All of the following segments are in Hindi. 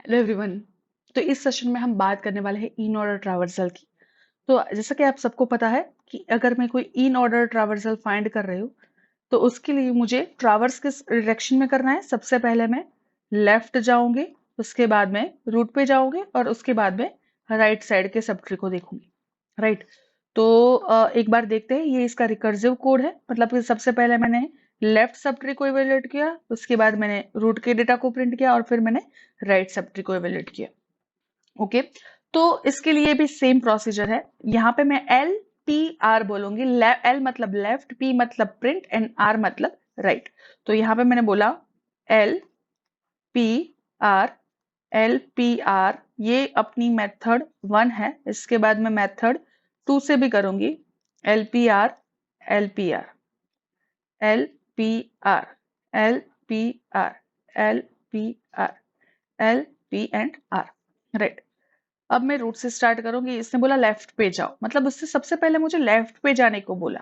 Hello everyone. तो इस सेशन में हम बात करने वाले हैं इन ऑर्डर ट्रैवर्सल की। तो जैसा कि आप सबको पता है कि अगर मैं कोई इन ऑर्डर ट्रैवर्सल फाइंड कर रही हूँ तो उसके लिए मुझे ट्रैवर्स किस डायरेक्शन में करना है। सबसे पहले मैं लेफ्ट जाऊंगी, उसके बाद में रूट पे जाऊंगी और उसके बाद में राइट साइड के सब ट्री को देखूंगी। राइट। तो एक बार देखते हैं, ये इसका रिकर्सिव कोड है। मतलब कि सबसे पहले मैंने लेफ्ट सब ट्री को इवेल्युएट किया, उसके बाद मैंने रूट के डेटा को प्रिंट किया और फिर मैंने राइट सब ट्री को इवेल्युएट किया। ओके। तो इसके लिए भी सेम प्रोसीजर है। यहाँ पे मैं एल पी आर बोलूंगी। एल मतलब लेफ्ट, पी मतलब प्रिंट एंड आर मतलब राइट। तो यहाँ पे मैंने बोला L P R, L P are, ये अपनी मेथड 1 है। इसके बाद मैं मेथड 2 से भी करूंगी। L P R, L P R, L P R, L P R, L P R, L P and R. Right. अब मैं रूट से स्टार्ट करूंगी। इसने बोला लेफ्ट पे जाओ, मतलब उससे सबसे पहले मुझे लेफ्ट पे जाने को बोला।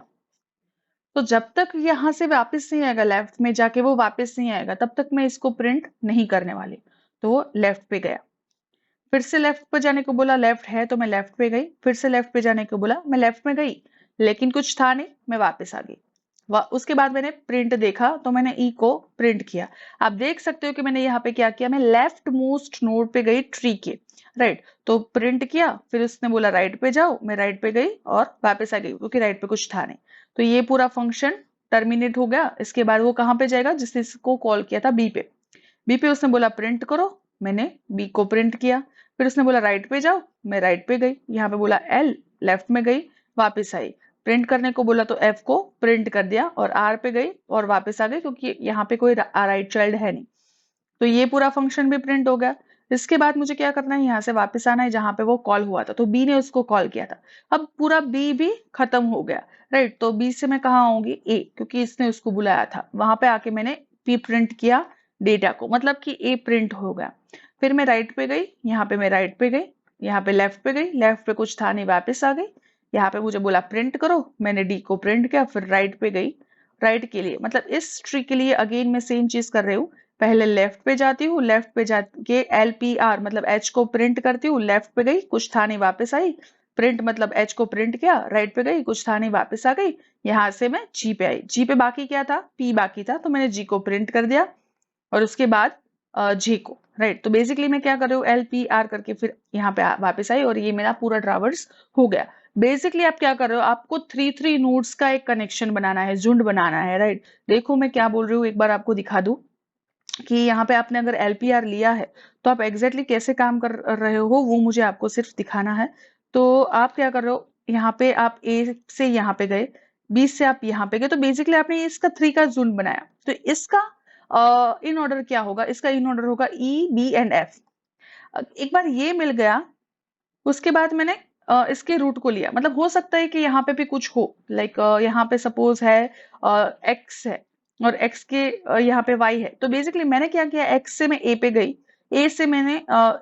तो जब तक यहां से वापस नहीं आएगा, लेफ्ट में जाके वो वापस नहीं आएगा, तब तक मैं इसको प्रिंट नहीं करने वाली। तो वो लेफ्ट पे गया। फिर से लेफ्ट पे जाने को बोला, लेफ्ट है तो मैं लेफ्ट पे गई। फिर से लेफ्ट पे जाने को बोला, मैं लेफ्ट में गई, लेकिन कुछ था नहीं, मैं वापस आ गई। उसके बाद मैंने प्रिंट देखा तो मैंने ई को प्रिंट किया। आप देख सकते हो कि मैंने यहाँ पे क्या किया, मैं लेफ्ट मोस्ट नोड पे गई ट्री के। राइट। तो प्रिंट किया, फिर उसने बोला राइट पे जाओ, मैं राइट पे गई और वापस आ गई क्योंकि राइट पे कुछ था नहीं। तो ये पूरा फंक्शन टर्मिनेट हो गया। इसके बाद वो कहाँ पे जाएगा, जिसने इसको कॉल किया था बी पे। बी पे उसने बोला प्रिंट करो, मैंने बी को प्रिंट किया। फिर उसने बोला राइट पे जाओ, मैं राइट पे गई। यहाँ पे बोला एल, लेफ्ट में गई, वापस आई। प्रिंट करने को बोला तो एफ को प्रिंट कर दिया और आर पे गई और वापस आ गई क्योंकि यहाँ पे कोई राइट चाइल्ड है नहीं। तो ये पूरा फंक्शन भी प्रिंट हो गया। इसके बाद मुझे क्या करना है, यहाँ से वापस आना है जहां पे वो कॉल हुआ था। तो बी ने उसको कॉल किया था। अब पूरा बी भी खत्म हो गया। राइट। तो बी से मैं कहाँ आऊंगी, ए, क्योंकि इसने उसको बुलाया था। वहां पे आके मैंने पी प्रिंट किया डेटा को, मतलब कि ए प्रिंट हो गया। फिर मैं राइट पे गई, यहाँ पे मैं राइट पे गई, यहाँ पे लेफ्ट पे गई, लेफ्ट पे कुछ था नहीं, वापस आ गई। यहाँ पे मुझे बोला प्रिंट करो, मैंने डी को प्रिंट किया, फिर राइट पे गई। राइट के लिए मतलब इस ट्री के लिए अगेन मैं सेम चीज कर रही हूँ। पहले लेफ्ट पे जाती हूँ, लेफ्ट पे जाके एल पी आर मतलब एच को प्रिंट करती हूँ, लेफ्ट पे गई, कुछ था नहीं, वापस आई। प्रिंट मतलब एच को प्रिंट किया, राइट पे गई, कुछ था नहीं, वापस आ गई। यहाँ से मैं जी पे आई। जी पे बाकी क्या था, पी बाकी था, तो मैंने जी को प्रिंट कर दिया और उसके बाद जे को। राइट। तो बेसिकली मैं क्या कर रही हूँ, एल पी आर करके फिर यहाँ पे वापस आई और ये मेरा पूरा ट्रावर्स हो गया। बेसिकली आप क्या कर रहे हो, आपको थ्री थ्री नोड्स का एक कनेक्शन बनाना है, झुंड बनाना है। राइट। देखो मैं क्या बोल रही हूँ, एक बार आपको दिखा दूं कि यहाँ पे आपने अगर एलपीआर लिया है तो आप एग्जैक्टली कैसे काम कर रहे हो वो मुझे आपको सिर्फ दिखाना है। तो आप क्या कर रहे हो, यहाँ पे आप ए से यहाँ पे गए, बी से आप यहाँ पे गए, तो बेसिकली आपने इसका थ्री का झुंड बनाया। तो इसका इन ऑर्डर क्या होगा, इसका इन ऑर्डर होगा ई बी एंड एफ। एक बार ये मिल गया, उसके बाद मैंने इसके रूट को लिया। मतलब हो सकता है कि यहाँ पे भी कुछ हो, लाइक यहाँ पे सपोज है एक्स है और एक्स के यहाँ पे वाई है। तो बेसिकली मैंने क्या किया, एक्स से मैं ए पे गई, ए से मैंने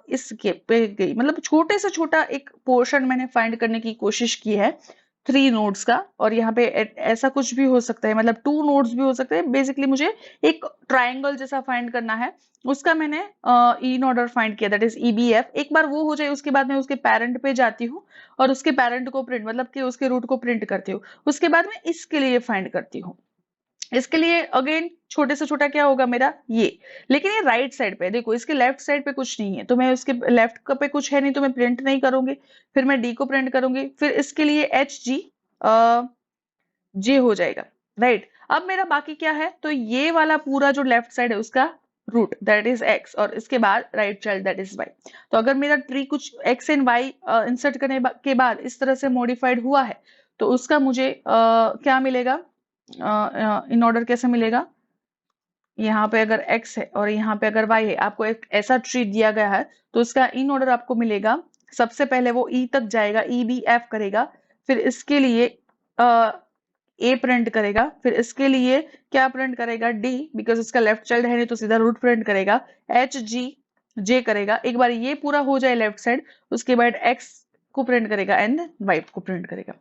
इसके पे गई, मतलब छोटे से छोटा एक पोर्शन मैंने फाइंड करने की कोशिश की है थ्री नोड्स का। और यहाँ पे ऐसा कुछ भी हो सकता है, मतलब टू नोड्स भी हो सकते हैं। बेसिकली मुझे एक ट्राइंगल जैसा फाइंड करना है, उसका मैंने इन ऑर्डर फाइंड किया, दैट इज ईबीएफ। एक बार वो हो जाए उसके बाद मैं उसके पेरेंट पे जाती हूँ और उसके पेरेंट को प्रिंट मतलब कि उसके रूट को प्रिंट करती हूँ। उसके बाद मैं इसके लिए फाइंड करती हूँ। इसके लिए अगेन छोटे से छोटा क्या होगा मेरा ये। लेकिन ये राइट साइड पे देखो, इसके लेफ्ट साइड पे कुछ नहीं है, तो मैं उसके लेफ्ट पे कुछ है नहीं तो मैं प्रिंट नहीं करूंगी। फिर मैं डी को प्रिंट करूंगी, फिर इसके लिए एच जी जे हो जाएगा। राइट। अब मेरा बाकी क्या है, तो ये वाला पूरा जो लेफ्ट साइड है उसका रूट दैट इज एक्स और इसके बाद right child that is Y. तो अगर मेरा ट्री कुछ एक्स एंड वाई इंसर्ट करने के बाद इस तरह से मॉडिफाइड हुआ है तो उसका मुझे क्या मिलेगा, इन ऑर्डर कैसे मिलेगा। यहाँ पे अगर x है और यहाँ पे अगर y है, आपको एक ऐसा ट्री दिया गया है तो उसका इन ऑर्डर आपको मिलेगा। सबसे पहले वो e तक जाएगा, ई बी एफ करेगा, फिर इसके लिए ए प्रिंट करेगा, फिर इसके लिए क्या प्रिंट करेगा, डी, बिकॉज उसका लेफ्ट चाइल्ड है नहीं तो सीधा रूट प्रिंट करेगा, एच जी जे करेगा। एक बार ये पूरा हो जाए लेफ्ट साइड, उसके बाद एक्स को प्रिंट करेगा एंड वाई को प्रिंट करेगा।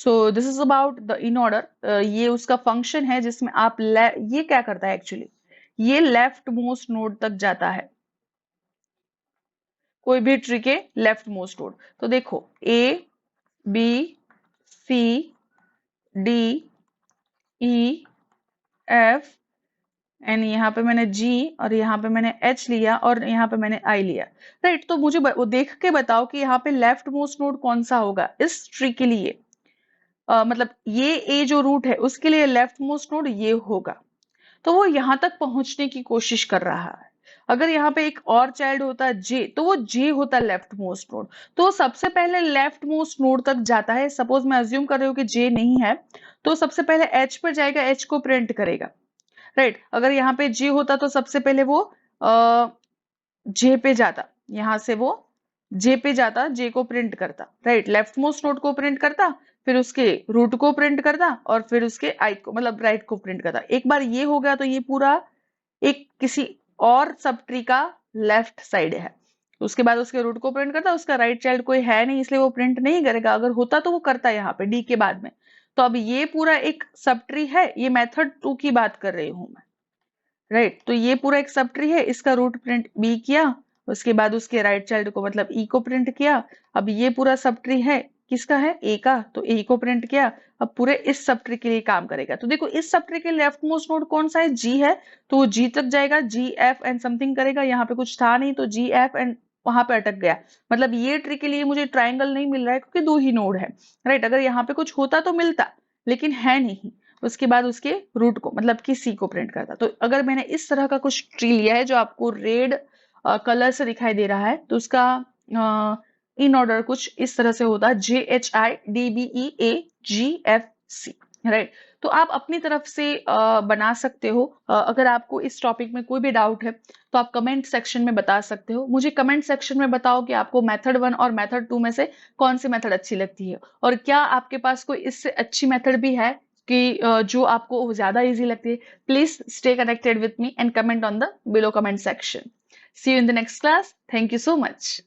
So this is about the in order. ये उसका फंक्शन है जिसमें आप ये क्या करता है एक्चुअली, ये लेफ्ट मोस्ट नोड तक जाता है। कोई भी ट्री के लेफ्ट मोस्ट नोड। तो देखो A B C D E F and यहाँ पे मैंने G और यहाँ पे मैंने H लिया और यहाँ पे मैंने I लिया, राइट। तो मुझे वो देख के बताओ कि यहाँ पे लेफ्ट मोस्ट नोड कौन सा होगा इस ट्री के लिए। मतलब ये A जो रूट है उसके लिए लेफ्ट मोस्ट नोड ये होगा। तो वो यहाँ तक पहुंचने की कोशिश कर रहा है। अगर यहाँ पे एक और चाइल्ड होता J तो वो J होता लेफ्ट मोस्ट नोड। तो वो सबसे पहले लेफ्ट मोस्ट नोड तक जाता है। सपोज मैं अज्यूम कर रही हूँ कि J नहीं है, तो सबसे पहले H पर जाएगा, H को प्रिंट करेगा, राइट। अगर यहाँ पे J होता तो सबसे पहले वो J पे जाता, यहाँ से वो J पे जाता, J को प्रिंट करता, राइट। लेफ्ट मोस्ट नोड को प्रिंट करता, फिर उसके रूट को प्रिंट करता और फिर उसके आई को मतलब राइट को प्रिंट करता। एक बार ये हो गया तो ये पूरा एक किसी और सब ट्री का लेफ्ट साइड है। उसके बाद उसके रूट को प्रिंट करता, उसका राइट चाइल्ड कोई है नहीं इसलिए वो प्रिंट नहीं करेगा। अगर होता तो वो करता यहाँ पे डी के बाद में। तो अब ये पूरा एक सब ट्री है, ये मेथड 2 की बात कर रही हूं मैं, राइट। तो ये पूरा एक सब ट्री है, इसका रूट प्रिंट बी किया, उसके बाद उसके राइट चाइल्ड को मतलब ई को प्रिंट किया। अब ये पूरा सब ट्री है, किसका है, ए का, तो ए को प्रिंट किया। अब पूरे इस सब ट्री के लिए काम करेगा। तो देखो इस सब ट्री के लेफ्ट मोस्ट नोड कौन सा है, जी है, तो वो जी तक जाएगा, जी एफ एंड समथिंग करेगा। यहाँ पे कुछ था नहीं तो जी एफ एंड वहां पे अटक गया। मतलब ये ट्री के लिए मुझे ट्राइंगल नहीं मिल रहा है क्योंकि 2 ही नोड है, राइट। अगर यहाँ पे कुछ होता तो मिलता, लेकिन है नहीं। उसके बाद उसके रूट को मतलब कि सी को प्रिंट करता। तो अगर मैंने इस तरह का कुछ ट्री लिया है जो आपको रेड कलर से दिखाई दे रहा है, तो उसका इन ऑर्डर कुछ इस तरह से होता है, JHIDBEAGFC, राइट। तो आप अपनी तरफ से बना सकते हो। अगर आपको इस टॉपिक में कोई भी डाउट है तो आप कमेंट सेक्शन में बता सकते हो। मुझे कमेंट सेक्शन में बताओ कि आपको मेथड 1 और मेथड 2 में से कौन सी मेथड अच्छी लगती है, और क्या आपके पास कोई इससे अच्छी मेथड भी है कि जो आपको ज्यादा इजी लगती है। Please stay connected with me and comment on the below comment section. See you in the next class. Thank you so much.